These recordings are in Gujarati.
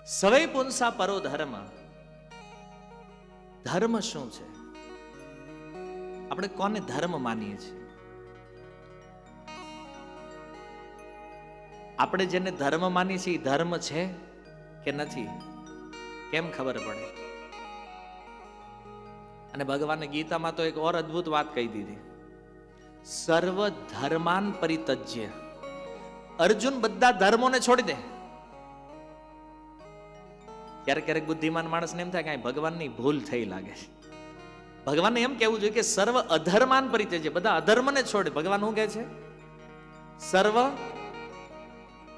સવૈ પુંસા પરો ધર્મ. ધર્મ શું છે? આપણે કોને ધર્મ માનીએ છીએ? આપણે જેને ધર્મ માનીએ છીએ ધર્મ છે કે નથી કેમ ખબર પડે? અને ભગવાને ગીતામાં તો એક ઓર અદ્ભુત વાત કહી દીધી, સર્વ ધર્માન પરિત્યજ્ય. અર્જુન બધા ધર્મોને છોડી દે. ક્યારેક ક્યારેક બુદ્ધિમાન માણસને એમ થાય કે ભગવાનની ભૂલ થઈ લાગે છે. ભગવાનને એમ કહેવું જોઈએ કે સર્વ અધર્માન પરિત્યજ્ય, બધા અધર્મને છોડે. ભગવાન શું કહે છે? સર્વ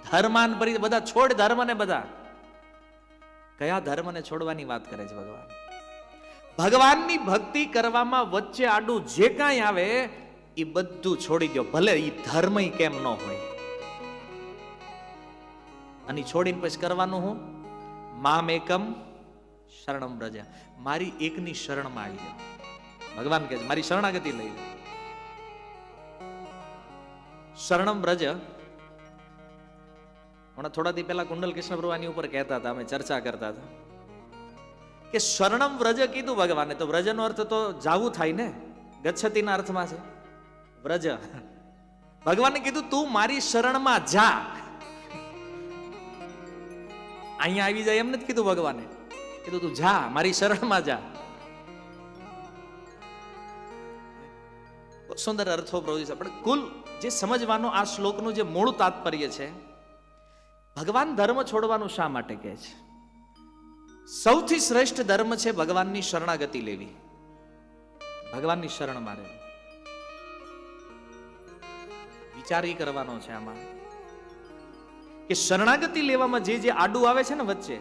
ધર્માન પરિત્યજ્ય, બધા છોડ ધર્મને. બધા કયા ધર્મને છોડવાની વાત કરે છે ભગવાન? ભગવાનની ભક્તિ કરવામાં વચ્ચે આડું જે કાંઈ આવે એ બધું છોડી દો, ભલે એ ધર્મ કેમ ન હોય. અને છોડીને પછી કરવાનું હું? મામ એકમ શરણમ વ્રજ. મારી એકની શરણમાં આવી જાઓ. ભગવાન કહે છે મારી શરણાગતિ લઈ લો. શરણમ વ્રજ. હમણાં થોડા દી પહેલા કુંડલ કૃષ્ણ પ્રભુની ઉપર કહેતા હતા, અમે ચર્ચા કરતા હતા કે શરણમ વ્રજ કીધું ભગવાને, તો વ્રજનો અર્થ તો જાવું થાય ને, ગચ્છતિના અર્થમાં છે વ્રજ. ભગવાને કીધું તું મારી શરણમાં જા. અહીંયા આવી જાય એમ નથી કીધું ભગવાને, કીધું તું જા મારી શરણમાં જા. સુંદર અર્થો પ્રભુ છે. પણ કુલ જે સમજવાનો આ શ્લોકનું જે મૂળ તાત્પર્ય છે, ભગવાન ધર્મ છોડવાનું શા માટે કહે છે? સૌથી શ્રેષ્ઠ ધર્મ છે ભગવાનની શરણાગતિ લેવી, ભગવાનની શરણમાં રહેવું. વિચાર એ કરવાનો છે આમાં કે શરણાગતિ લેવામાં જે જે આડું આવે છે ને વચ્ચે,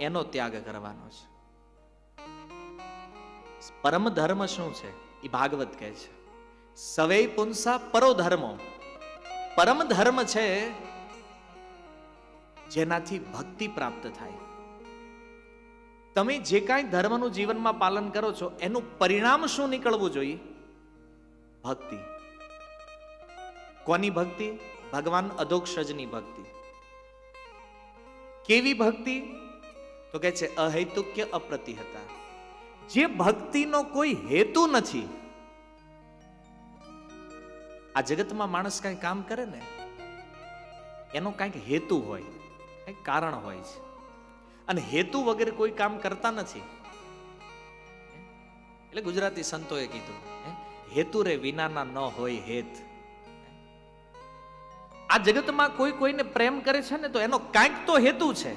એનો ત્યાગ કરવાનો છે. પરમ ધર્મ શું છે એ ભાગવત કહે છે, સવૈ પુંસા પરો ધર્મો. પરમ ધર્મ છે જેનાથી ભક્તિ પ્રાપ્ત થાય. તમે જે કાંઈ ધર્મનું જીવનમાં પાલન કરો છો એનું પરિણામ શું નીકળવું જોઈએ? ભક્તિ. કોની ભક્તિ? ભગવાન અધોક્ષજની ભક્તિ. કેવી ભક્તિ? તો કહે છે અહેતુક્ય અપ્રતિહતા. જે ભક્તિનો કોઈ હેતુ નથી. આ જગતમાં માણસ કઈ કામ કરે ને એનો કઈક હેતુ હોય, કઈક કારણ હોય છે, અને હેતુ વગેરે કોઈ કામ કરતા નથી. એટલે ગુજરાતી સંતોએ કીધું હેતુ રે વિનાના ન હોય હેત. આ જગતમાં કોઈ કોઈને પ્રેમ કરે છે ને તો એનો કાંઈક તો હેતુ છે.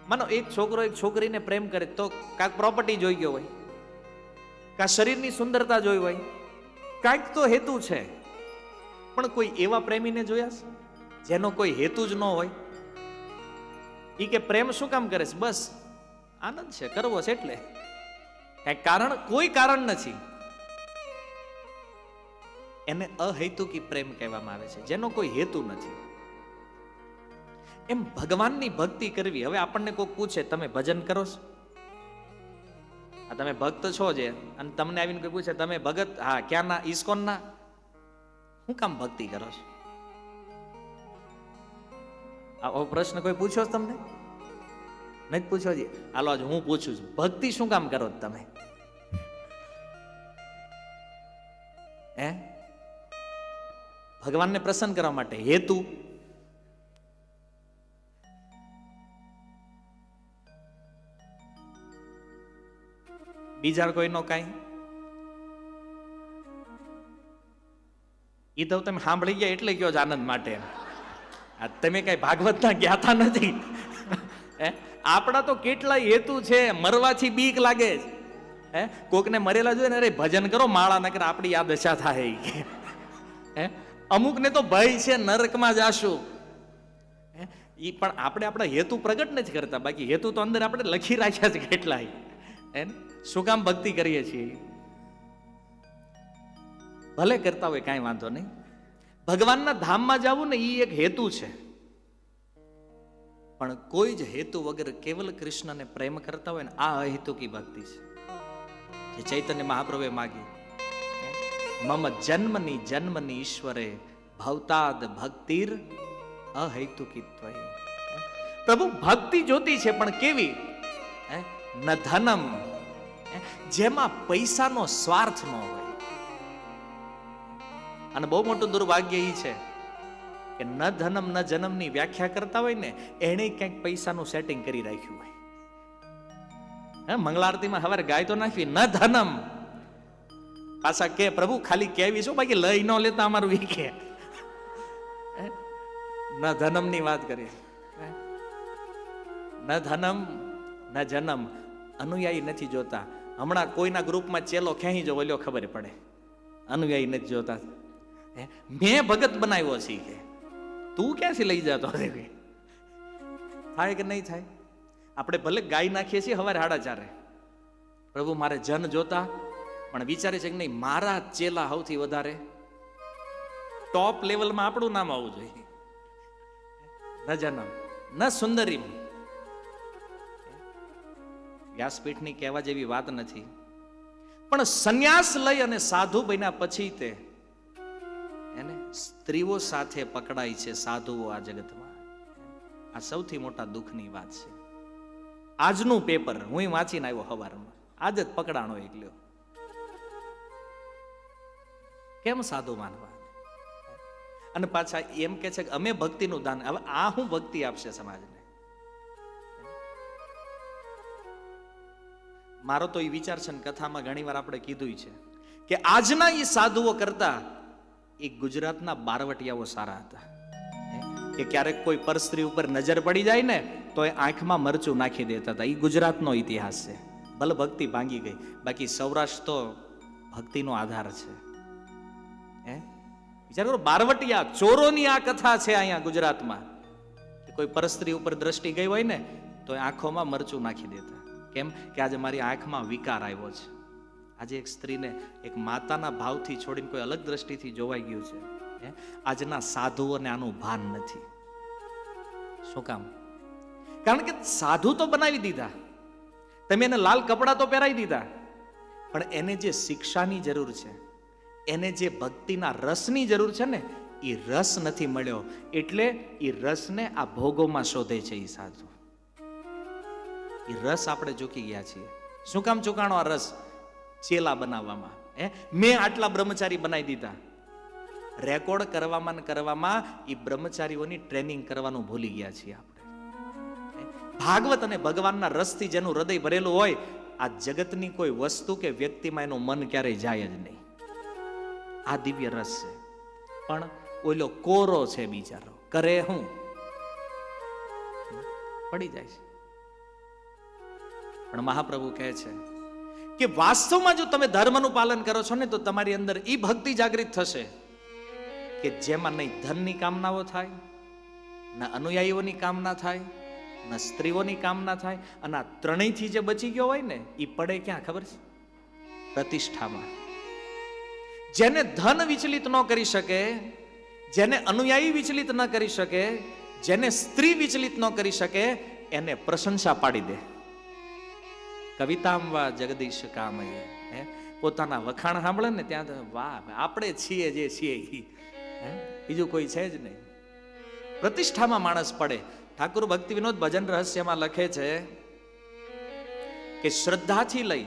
માનો એક છોકરો એક છોકરીને પ્રેમ કરે તો કાંઈક પ્રોપર્ટી જોઈ ગયો હોય, કાં શરીરની સુંદરતા જોઈ હોય, કાંઈક તો હેતુ છે. પણ કોઈ એવા પ્રેમીને જોયા છે જેનો કોઈ હેતુ જ ન હોય? ઈ કે પ્રેમ શું કામ કરે છે? બસ આનંદ છે, કરવો છે, એટલે કઈ કારણ, કોઈ કારણ નથી. એને અહેતુકી પ્રેમ કહેવામાં આવે છે, જેનો કોઈ હેતુ નથી. એમ ભગવાનની ભક્તિ કરવી. હવે આપણને કોઈ પૂછે તમે ભજન કરો છો? આ તમે ભક્ત છો જે, અને તમને આવીને કોઈ પૂછે તમે ભગત? હા. ક્યાંના? ઈસ્કોનના. શું કામ ભક્તિ કરો છો? આવો પ્રશ્ન કોઈ પૂછ્યો તમને? નથી પૂછ્યો જી? હાલો આજ હું પૂછું છું, ભક્તિ શું કામ કરો તમે? હે? ભગવાનને પ્રસન્ન કરવા માટે. હેતુ? બીજા કોઈનો કાંઈ? એ તો તમે સાંભળી ગયા એટલે કયો આનંદ માટે. તમે કઈ ભાગવતના જ્ઞાતા નથી. આપણા તો કેટલા હેતુ છે, મરવાથી બીક લાગે છે. કોકને મરેલા જોઈએ ને, અરે ભજન કરો માળા ન કરે આપણી આ દશા થાય. અમુક ને તો ભય છે નરકમાં જાશું. એ પણ આપણે આપણા હેતુ પ્રગટ નથી કરતા. બાકી હેતુ તો અંદર આપણે લખી રાખ્યા છે કેટલાય. શું કામ ભક્તિ કરીએ છીએ? ભલે કરતા હોય કાંઈ વાંધો નહીં. ભગવાનના ધામમાં જવું ને એ એક હેતુ છે. પણ કોઈ જ હેતુ વગર કેવલ કૃષ્ણને પ્રેમ કરતા હોય ને, આ અહેતુકી ભક્તિ છે. જે ચૈતન્ય મહાપ્રભુએ માગી, મમ જન્મની ઈશ્વરે ભવતાદ ભક્તિર અહેતુકી ત્વયી. પ્રભુ ભક્તિ જોતી છે, પણ કેવી? ન ધનમ, જેમાં પૈસાનો સ્વાર્થ ન હોય. અને બહુ મોટું દુર્ભાગ્ય એ છે કે ન ધનમ ન જન્મની વ્યાખ્યા કરતા હોય ને એને ક્યાંક પૈસાનું સેટિંગ કરી રાખ્યું હોય. મંગળારતીમાં હવારે ગાય તો નાખવી ન ધનમ, પાછા કે પ્રભુ ખાલી કેવી શું, બાકી લઈ ન લેતા અમારું ઈ કે ન ધનમ ની વાત કરીએ. ન ધનમ ન જન્મ, અનુયાયી નથી જોતા. હમણાં કોઈના ગ્રુપમાં ચેલો ખેંચી જો ઓલ્યો ખબર પડે, અનુયાયી નથી જોતા. મેં ભગત બનાવ્યો છે કે તું ક્યાંથી લઈ જતો? થાય કે નહીં થાય? આપણે ભલે ગાય નાખીએ છીએ હવારે 4:30, પ્રભુ મારે જન જોતા, પણ વિચારે છે કે નહીં મારા ચેલા સૌથી વધારે ટોપ લેવલમાં આપણું નામ આવવું જોઈએ. ન જન્મ ન સુંદરી. વ્યાસપીઠની કહેવા જેવી વાત નથી, પણ સંન્યાસ લઈ અને સાધુ બન્યા પછી તે એને સ્ત્રીઓ સાથે પકડાય છે સાધુઓ આ જગતમાં. આ સૌથી મોટા દુઃખની વાત છે. આજનું પેપર હું વાંચીને આવ્યો સવારમાં, આજ જ પકડાણો એકલ્યો. કેમ સાધુ માનવા? અને પાછા એમ કે છે કે અમે ભક્તિનું દાન. હવે આ હું ભક્તિ આપશે સમાજને? મારો તો એ વિચાર છે ને, કથામાં ઘણી વાર આપણે કીધું છે કે આજના એ સાધુઓ કરતા એ ગુજરાતના બારવટિયાઓ સારા હતા. કે ક્યારેક કોઈ પરસ્ત્રી ઉપર નજર પડી જાય ને તો એ આંખમાં મરચું નાખી દેતા હતા. એ ગુજરાતનો ઇતિહાસ છે. ભલે ભક્તિ ભાંગી ગઈ, બાકી સૌરાષ્ટ્ર તો ભક્તિનો આધાર છે. વિચાર કરો, બારવટિયા ચોરોની આ કથા છે અહીંયા ગુજરાતમાં. કોઈ પરસ્ત્રી ઉપર દ્રષ્ટિ ગઈ હોય ને તો એ આંખોમાં મરચું નાખી દેતા. કેમ કે આજે મારી આંખમાં વિકાર આવ્યો છે. આજે એક સ્ત્રીને એક માતાના ભાવથી છોડીને કોઈ અલગ દ્રષ્ટિથી જોવાઈ ગયું છે. આજના સાધુઓને આનું ભાન નથી. શું કામ? કારણ કે સાધુ તો બનાવી દીધા, તમે એને લાલ કપડા તો પહેરાવી દીધા, પણ એને જે શિક્ષાની જરૂર છે, એને જે ભક્તિના રસની જરૂર છે ને, એ રસ નથી મળ્યો. એટલે એ રસને આ ભોગોમાં શોધે છે એ સાધુ. એ રસ આપણે ચૂકી ગયા છીએ. શું કામ ચૂકાણો આ રસ? ચેલા બનાવવામાં. મેં આટલા બ્રહ્મચારી બનાવી દીધા. રેકોર્ડ કરવામાં એ બ્રહ્મચારીઓની ટ્રેનિંગ કરવાનું ભૂલી ગયા છીએ આપણે. ભાગવત અને ભગવાનના રસથી જેનું હૃદય ભરેલું હોય, આ જગતની કોઈ વસ્તુ કે વ્યક્તિમાં એનું મન ક્યારેય જાય જ નહીં. આ દિવ્ય રસ છે. પણ ઓલો કોરો છે બિચારો, કરે હું? પડી જાય છે. પણ મહાપ્રભુ કહે છે કે વાસ્તવમાં જો તમે ધર્મનું પાલન કરો છો ને તો તમારી અંદર એ ભક્તિ જાગૃત થશે કે જેમાં નહીં ધનની કામનાઓ થાય, ના અનુયાયીઓની કામના થાય, ના સ્ત્રીઓની કામના થાય. અને આ ત્રણેયથી જે બચી ગયો હોય ને એ પડે ક્યાં ખબર છે? પ્રતિષ્ઠામાં. જેને ધન વિચલિત ન કરી શકે, જેને અનુયાયી વિચલિત ન કરી શકે, જેને સ્ત્રી વિચલિત ન કરી શકે, એને પ્રશંસા પાડી દે. કવિતામ વા જગદીશ કામયે. પોતાના વખાણ સાંભળે ને ત્યાં વાહ, આપણે છીએ જે છીએ, બીજું કોઈ છે જ નહીં. પ્રતિષ્ઠામાં માણસ પડે. ઠાકુર ભક્તિ વિનોદ ભજન રહસ્યમાં લખે છે કે શ્રદ્ધાથી લઈ,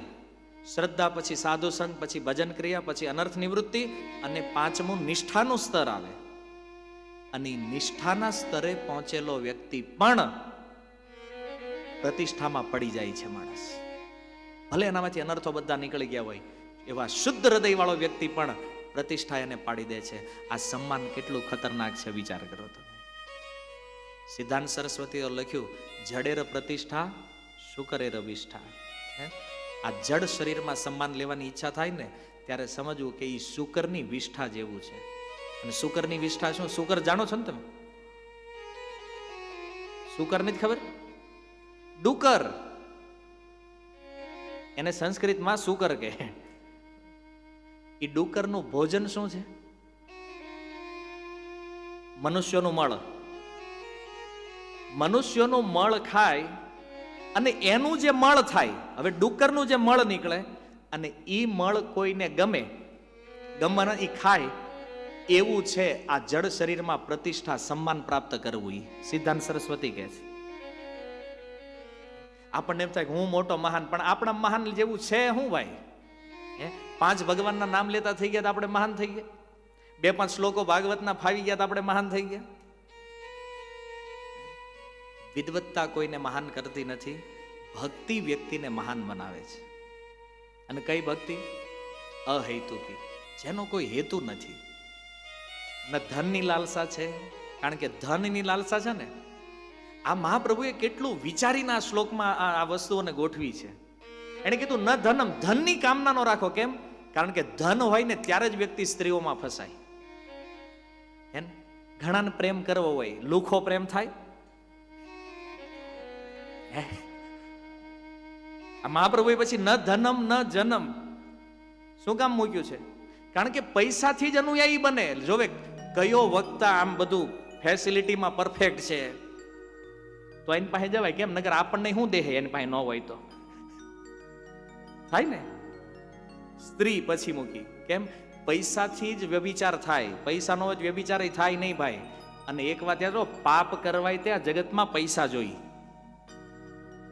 શ્રદ્ધા પછી સાધુ સંગ, પછી ભજન ક્રિયા, પછી અનર્થ નિવૃત્તિ, અને 5મું નિષ્ઠાનું સ્તર આવે. અને નિષ્ઠાના સ્તરે પહોંચેલો વ્યક્તિ પણ પ્રતિષ્ઠામાં પડી જાય છે માણસ. ભલે એનામાંથી અનર્થો બધા નીકળી ગયા હોય, એવા શુદ્ધ હૃદય વાળો વ્યક્તિ પણ પ્રતિષ્ઠા એને પાડી દે છે. આ સન્માન કેટલું ખતરનાક છે વિચાર કરો તમે. સિદ્ધાંત સરસ્વતીએ લખ્યું, જડેર પ્રતિષ્ઠા શુકરેર વિષ્ઠા. આ જડ શરીરમાં સન્માન લેવાની ઈચ્છા થાય ને ત્યારે સમજવું કે એ શુકરની વિષ્ઠા જેવું છે. અને શુકરની વિષ્ઠા શું? શુકર જાણો છો ને તમે? શુકર નથી ખબર? ડુકર. એને સંસ્કૃતમાં શુકર કહે. એ ડુકરનું ભોજન શું છે? મનુષ્યનું મળ. મનુષ્યનું મળ ખાય અને એનું જે મળ થાય, હવે ડુકરનું જે મળ નીકળે અને એ મળ કોઈને ગમે, ગમવાના એ ખાય, એવું છે આ જડ શરીરમાં પ્રતિષ્ઠા, સન્માન પ્રાપ્ત કરવું. એ સિદ્ધાંત સરસ્વતી કહે છે. આપણને એમ થાય કે હું મોટો મહાન, પણ આપણા મહાન જેવું છે શું ભાઈ? 5 ભગવાનના નામ લેતા થઈ ગયા તો આપણે મહાન થઈ ગયા? 2-5 શ્લોકો ભાગવતના ફાવી ગયા તો આપણે મહાન થઈ ગયા? વિદવત્તા કોઈને મહાન કરતી નથી, ભક્તિ વ્યક્તિને મહાન બનાવે છે. અને કઈ ભક્તિ? અહેતુકી, જેનો કોઈ હેતુ નથી. ન ધનની લાલસા છે, કારણ કે ધનની લાલસા છે ને, આ મહાપ્રભુએ કેટલું વિચારીને આ શ્લોકમાં આ વસ્તુઓને ગોઠવી છે. એને કીધું ન ધનમ, ધનની કામના નો રાખો. કેમ? કારણ કે ધન હોય ને ત્યારે જ વ્યક્તિ સ્ત્રીઓમાં ફસાય. હે ને? ઘણાને પ્રેમ કરવો હોય, લુખો પ્રેમ થાય. આ મહાપ્રભુએ પછી ન ધનમ ન જનમ શું કામ મૂક્યું છે? કારણ કે પૈસાથી જ અનુયાયી બને. જોવે કયો વક્તા આમ બધું ફેસિલિટીમાં પરફેક્ટ છે તો એની પાસે જવાય. કેમ? નગર આપણને શું દેહે એની પાસે ન હોય તો થાય ને. સ્ત્રી પછી મૂકી. કેમ? પૈસાથી જ વ્યભિચાર થાય, પૈસાનો જ વ્યભિચાર થાય નહીં ભાઈ. અને એક વાત યાદ રાખો, પાપ કરવાય ત્યાં જગતમાં પૈસા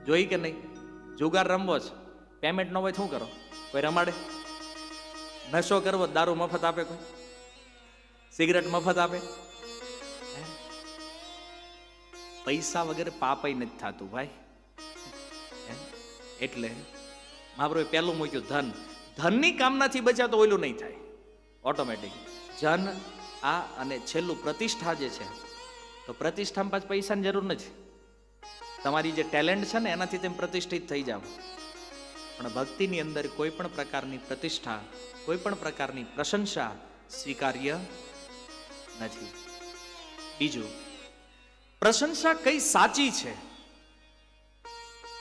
જોઈ કે નહીં? જુગાર રમવો છે, પેમેન્ટ ન હોય શું કરો? કોઈ રમાડે? નશો કરવો, દારૂ મફત આપે કોઈ? સિગરેટ મફત આપે? પૈસા વગર પાપય નથી થતું ભાઈ. એટલે મહાપ્રભુએ પહેલું મૂક્યું ધન. ધનની કામનાથી બચ્યા તો ઓયલું નહીં થાય ઓટોમેટિક. જન આ અને છેલ્લું પ્રતિષ્ઠા જે છે, તો પ્રતિષ્ઠામાં પાછું પૈસાની જરૂર નથી. તમારી જે ટેલેન્ટ છે ને એનાથી તમે પ્રતિષ્ઠિત થઈ જાઓ. પણ ભક્તિની અંદર કોઈ પણ પ્રકારની પ્રતિષ્ઠા, કોઈ પણ પ્રકારની પ્રશંસા સ્વીકાર્ય નથી. બીજું, પ્રશંસા કઈ સાચી છે?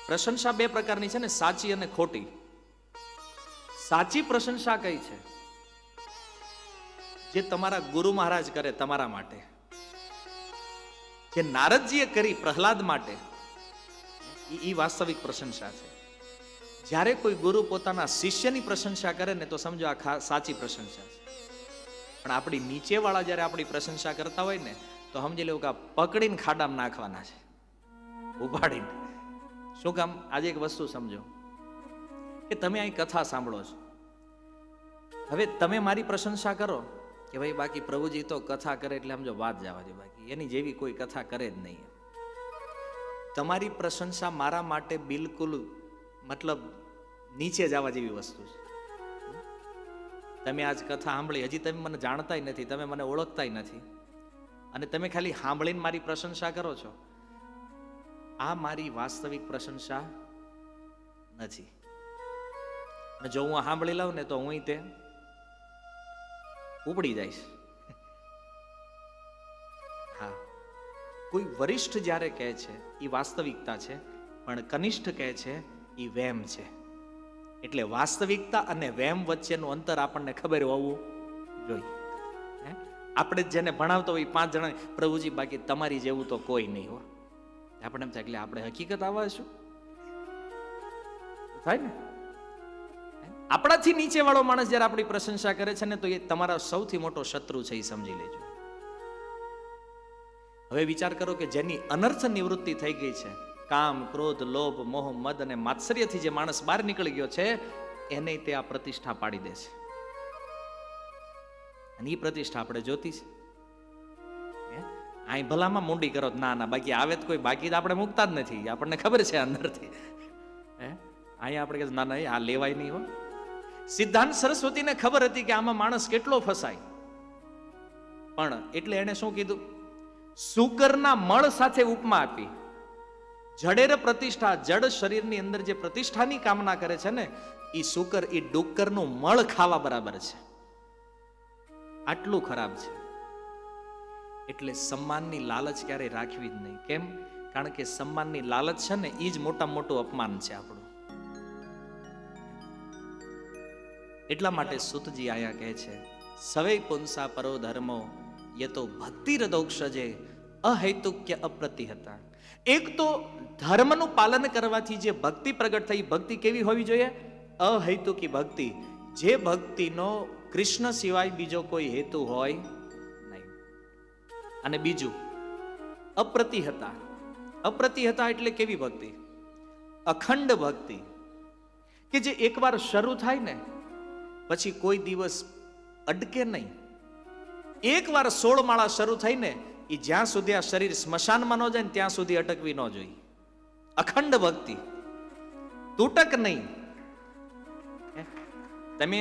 પ્રશંસા 2 પ્રકારની છે ને, સાચી અને ખોટી. સાચી પ્રશંસા કઈ છે? જે તમારા ગુરુ મહારાજ કરે તમારા માટે, જે નારદજીએ કરી પ્રહલાદ માટે, એ વાસ્તવિક પ્રશંસા છે. જ્યારે કોઈ ગુરુ પોતાના શિષ્યની પ્રશંસા કરે ને તો સમજો આ સાચી પ્રશંસા છે. પણ આપણી નીચેવાળા જ્યારે આપણી પ્રશંસા કરતા હોય ને તો સમજી લેવું કે આ પકડીને ખાડામાં નાખવાના છે, ઉપાડીને. શું કામ? આજે એક વસ્તુ સમજો કે તમે અહીં કથા સાંભળો છો. હવે તમે મારી પ્રશંસા કરો કે ભાઈ બાકી પ્રભુજી તો કથા કરે એટલે સમજો વાત જવા દે, બાકી એની જેવી કોઈ કથા કરે જ નહીં. તમારી પ્રશંસા મારા માટે બિલકુલ મતલબ નીચે જવા જેવી વસ્તુ છે. તમે આજ કથા સાંભળી, હજી તમે મને જાણતાય નથી, તમે મને ઓળખતાય નથી, અને તમે ખાલી સાંભળીને મારી પ્રશંસા કરો છો. આ મારી વાસ્તવિક પ્રશંસા નથી. અને જો હું સાંભળી લઉં ને તો હું તે ઉપડી જઈશ. હા, કોઈ વરિષ્ઠ જ્યારે કહે છે એ વાસ્તવિકતા છે, પણ કનિષ્ઠ કહે છે એ વેમ છે. એટલે વાસ્તવિકતા અને વેમ વચ્ચેનું અંતર આપણને ખબર હોવું જોઈએ. આપણે જેને ભણાવતો હોય 5 જણા, પ્રભુજી બાકી તમારી જેવું તો કોઈ નહીં હો. આપણે એમ થાય એટલે આપણે હકીકત આવવા શું થાય ને. આપણાથી નીચે વાળો માણસ જયારે આપણી પ્રશંસા કરે છે ને તો એ તમારા સૌથી મોટો શત્રુ છે, એ સમજી લેજો. હવે વિચાર કરો કે જેની અનર્થ નિવૃત્તિ થઈ ગઈ છે, કામ, ક્રોધ, લોભ, મોહ, મદ અને માત્સર્યથી જે માણસ બહાર નીકળી ગયો છે, એને તે આ પ્રતિષ્ઠા પાડી દે છે. અને એ પ્રતિષ્ઠા આપણે જોતી છે. અહીં ભલામાં મૂંડી કરો ના, બાકી આવે તો કોઈ, બાકી તો આપણે મૂકતા જ નથી, આપણને ખબર છે અંદરથી. અહીંયા આપણે કહે ના આ લેવાય નહીં હો. સિદ્ધાંત સરસ્વતીને ખબર હતી કે આમાં માણસ કેટલો ફસાય, પણ એટલે એને શું કીધું? શુકરના મળ સાથે ઉપમા આપી. જડેર પ્રતિષ્ઠા, જડ શરીરની અંદર જે પ્રતિષ્ઠાની કામના કરે છે ને, એ શુકર, એ ડુક્કરનું મળ ખાવા બરાબર છે. આટલું ખરાબ છે. એટલે સન્માનની લાલચ ક્યારે રાખવી જ નહીં. કેમ? કારણ કે સન્માનની લાલચ છે ને એ જ મોટામાં મોટું અપમાન છે આપણું. એટલા માટે સુતજી આયા કહે છે, સવે પુંસા પરો ધર્મો યતો ભક્તિ રદોક્ષજે અહેતુક્ય અપ્રતિહતા. એક તો ધર્મનું પાલન કરવાથી જે ભક્તિ પ્રગટ થઈ, ભક્તિ કેવી હોવી જોઈએ? અહેતુકી ભક્તિ, જે ભક્તિનો કૃષ્ણ સિવાય બીજો કોઈ હેતુ હોય નહીં. અને બીજું અપ્રતિહતા. અપ્રતિહતા એટલે કેવી ભક્તિ? અખંડ ભક્તિ કે જે એકવાર શરૂ થાય ને પછી કોઈ દિવસ અડકે નહીં. એકવાર 16 માળા શરૂ થઈ ને એ જ્યાં સુધી આ શરીર સ્મશાનમાં ન જાય ને ત્યાં સુધી અટકવી ન જોઈએ. અખંડ ભક્તિ, તૂટક નહીં. તમે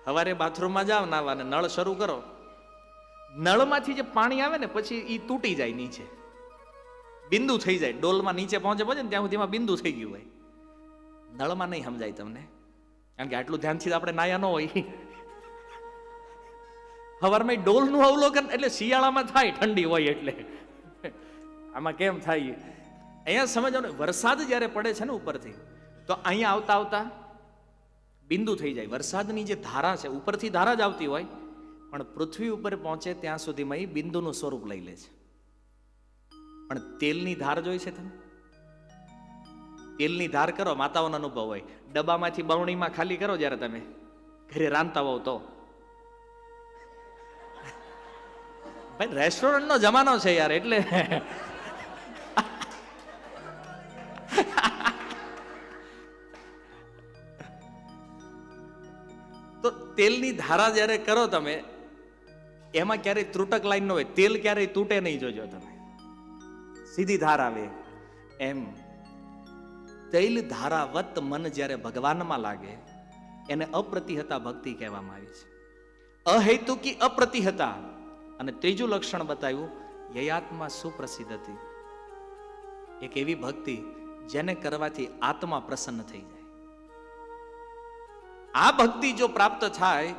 સવારે બાથરૂમમાં જાઓ નાવા ને નળ શરૂ કરો, નળમાંથી જે પાણી આવે ને પછી એ તૂટી જાય નીચે, બિંદુ થઈ જાય, ડોલમાં નીચે પહોંચે ને ત્યાં સુધીમાં બિંદુ થઈ ગયું હોય. નળમાં નહીં સમજાય તમને, કારણ કે આટલું ધ્યાનથી આપણે નાયા ન હોય. સવારમાં ડોલનું અવલોકન એટલે શિયાળામાં થાય, ઠંડી હોય એટલે. આમાં કેમ થાય અહીંયા સમજવાનું. વરસાદ જ્યારે પડે છે ને ઉપરથી, તો અહીંયા આવતા આવતા બિંદુ થઈ જાય. વરસાદની જે ધારા છે ઉપરથી ધારા જ આવતી હોય, પણ પૃથ્વી ઉપર પહોંચે ત્યાં સુધીમાં એ બિંદુનું સ્વરૂપ લઈ લે છે. પણ તેલની ધાર જોઈ છે તમે? તેલની ધાર કરો, માતાઓનો અનુભવ હોય. ડબ્બામાંથી બરણીમાં ખાલી કરો જ્યારે તમે ઘરે રાંધતા હોવ તો. ભાઈ રેસ્ટોરન્ટનો જમાનો છે યાર, એટલે તો તેલની ધારા જ્યારે કરો તમે, એમાં ક્યારેય ત્રુટક લાઈન ન હોય, તેલ ક્યારેય તૂટે નહીં. જોજો તમે, સીધી ધાર આવે. એમ તૈલ ધારાવત મન જ્યારે ભગવાનમાં લાગે એને અપ્રતિહતા ભક્તિ કહેવામાં આવી છે. અહેતુકી અપ્રતિહતા. અને ત્રીજું લક્ષણ બતાવ્યું, યયાત્મા સુપ્રસિદ્ધ હતી. એક એવી ભક્તિ જેને કરવાથી આત્મા પ્રસન્ન થઈ જાય. આ ભક્તિ જો પ્રાપ્ત થાય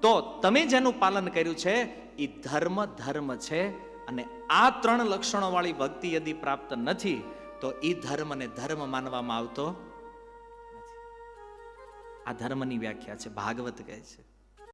તો તમે જેનું પાલન કર્યું છે એ ધર્મ છે. અને આ 3 લક્ષણો વાળી ભક્તિ યદિ પ્રાપ્ત નથી તો એ ધર્મને ધર્મ માનવામાં આવતો નથી. આ ધર્મની વ્યાખ્યા છે, ભાગવત કહે છે.